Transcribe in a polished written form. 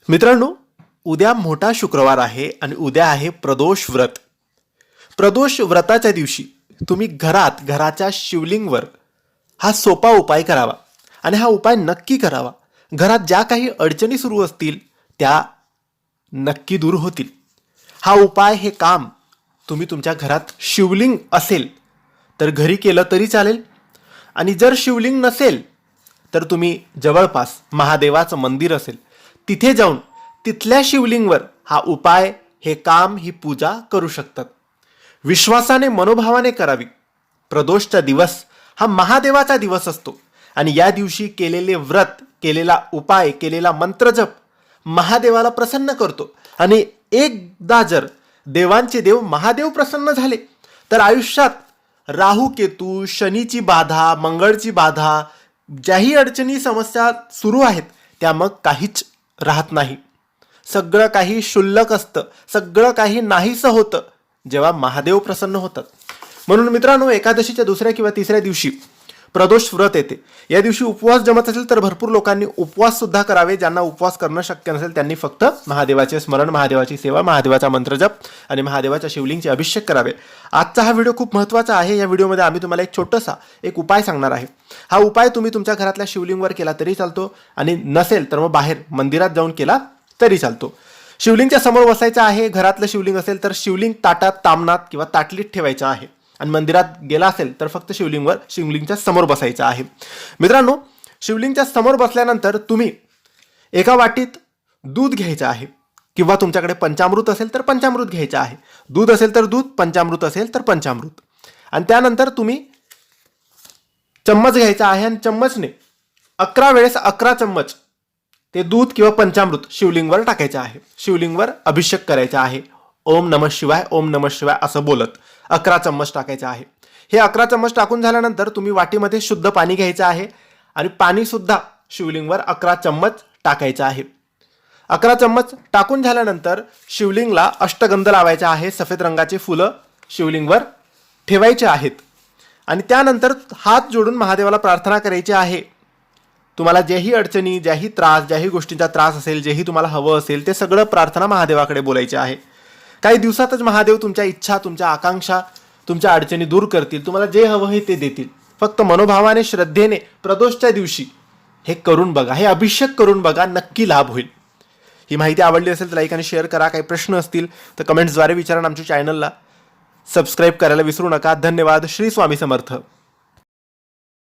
मित्रांनो, उद्या मोठा शुक्रवार आहे आणि उद्या आहे प्रदोष व्रत. प्रदोष व्रताच्या दिवशी तुम्ही घराच्या शिवलिंगवर हा सोपा उपाय करावा आणि हा उपाय नक्की करावा. घरात ज्या काही अडचणी सुरू असतील त्या नक्की दूर होतील. हा उपाय हे काम तुम्ही तुमच्या घरात शिवलिंग असेल तर घरी केलं तरी चालेल, आणि जर शिवलिंग नसेल तर तुम्ही जवळपास महादेवाचं मंदिर असेल तिथे जाऊन तिथल्या शिवलिंगवर हा उपाय, हे काम, ही पूजा करू शकतात. विश्वासाने, मनोभावाने करावी. प्रदोषचा दिवस हा महादेवाचा दिवस असतो आणि या दिवशी केलेले व्रत, केलेला उपाय, केलेला मंत्रजप महादेवाला प्रसन्न करतो. आणि एकदा जर देवांचे देव महादेव प्रसन्न झाले तर आयुष्यात राहू केतू, शनीची बाधा, मंगळची बाधा, ज्याही अडचणी, समस्या सुरू आहेत त्या मग काहीच राहत नाही. सगळं काही शुल्लक असतं, सगळं काही नाहीसं होतं जेव्हा महादेव प्रसन्न होतात. म्हणून मित्रांनो, एकादशीच्या दुसऱ्या किंवा तिसऱ्या दिवशी प्रदोष व्रत येते. या दिवशी उपवास जमत असेल तर भरपूर लोकांनी उपवास सुद्धा करावे. ज्यांना उपवास करणं शक्य नसेल त्यांनी फक्त महादेवाचे स्मरण, महादेवाची सेवा, महादेवाचा मंत्रजप आणि महादेवाच्या शिवलिंगचे अभिषेक करावे. आजचा हा व्हिडिओ खूप महत्त्वाचा आहे. या व्हिडिओमध्ये आम्ही तुम्हाला एक छोटासा उपाय सांगणार आहे. हा उपाय तुम्ही तुमच्या घरातल्या शिवलिंगवर केला तरी चालतो आणि नसेल तर मग बाहेर मंदिरात जाऊन केला तरी चालतो. शिवलिंगच्या समोर बसायचं आहे. घरातलं शिवलिंग असेल तर शिवलिंग ताटात, तामणात किंवा ताटलीत ठेवायचं आहे, आणि मंदिरात गेला असेल तर फक्त शिवलिंगच्या समोर बसायचं आहे. मित्रांनो, शिवलिंगच्या समोर बसल्यानंतर तुम्ही एका वाटीत दूध घ्यायचं आहे, किंवा तुमच्याकडे पंचामृत असेल तर पंचामृत घ्यायचं आहे. दूध असेल तर दूध, पंचामृत असेल तर पंचामृत. आणि त्यानंतर तुम्ही चम्मच घ्यायचा आहे आणि चम्मचने 11 वेळेस 11 चम्मच ते दूध किंवा पंचामृत शिवलिंगवर टाकायचं आहे. शिवलिंगवर अभिषेक करायचा आहे. ओम नमः शिवाय, ओम नमः शिवाय असं बोलत 11 चम्मच टाकायचं आहे. हे 11 चम्मच टाकून झाल्यानंतर तुम्ही वाटीमध्ये शुद्ध पाणी घ्यायचं आहे आणि पाणी सुद्धा शिवलिंगवर 11 चम्मच टाकायचं आहे. 11 चम्मच टाकून झाल्यानंतर शिवलिंगला अष्टगंध लावायचा आहे. सफेद रंगाचे फुलं शिवलिंगवर ठेवायचे आहेत आणि त्यानंतर हात जोडून महादेवाला प्रार्थना करायची आहे. तुम्हाला ज्याही अडचणी, ज्याही त्रास, ज्याही गोष्टींचा त्रास असेल, जेही तुम्हाला हवं असेल ते सगळं प्रार्थना महादेवाकडे बोलायची आहे. काही दिवसातच महादेव तुमच्या इच्छा, तुमच्या आकांक्षा, तुमच्या अडचणी दूर करतील. तुम्हाला जे हवं आहे ते देतील. फक्त मनोभावाने, श्रद्धेने प्रदोषच्या दिवशी हे करून बघा, हे अभिषेक करून बघा, नक्की लाभ होईल. ही माहिती आवडली असेल तर लाईक आणि शेअर करा. काही प्रश्न असतील तर कमेंट्सद्वारे विचारा. आमच्या चॅनलला सबस्क्राईब करायला विसरू नका. धन्यवाद. श्री स्वामी समर्थ.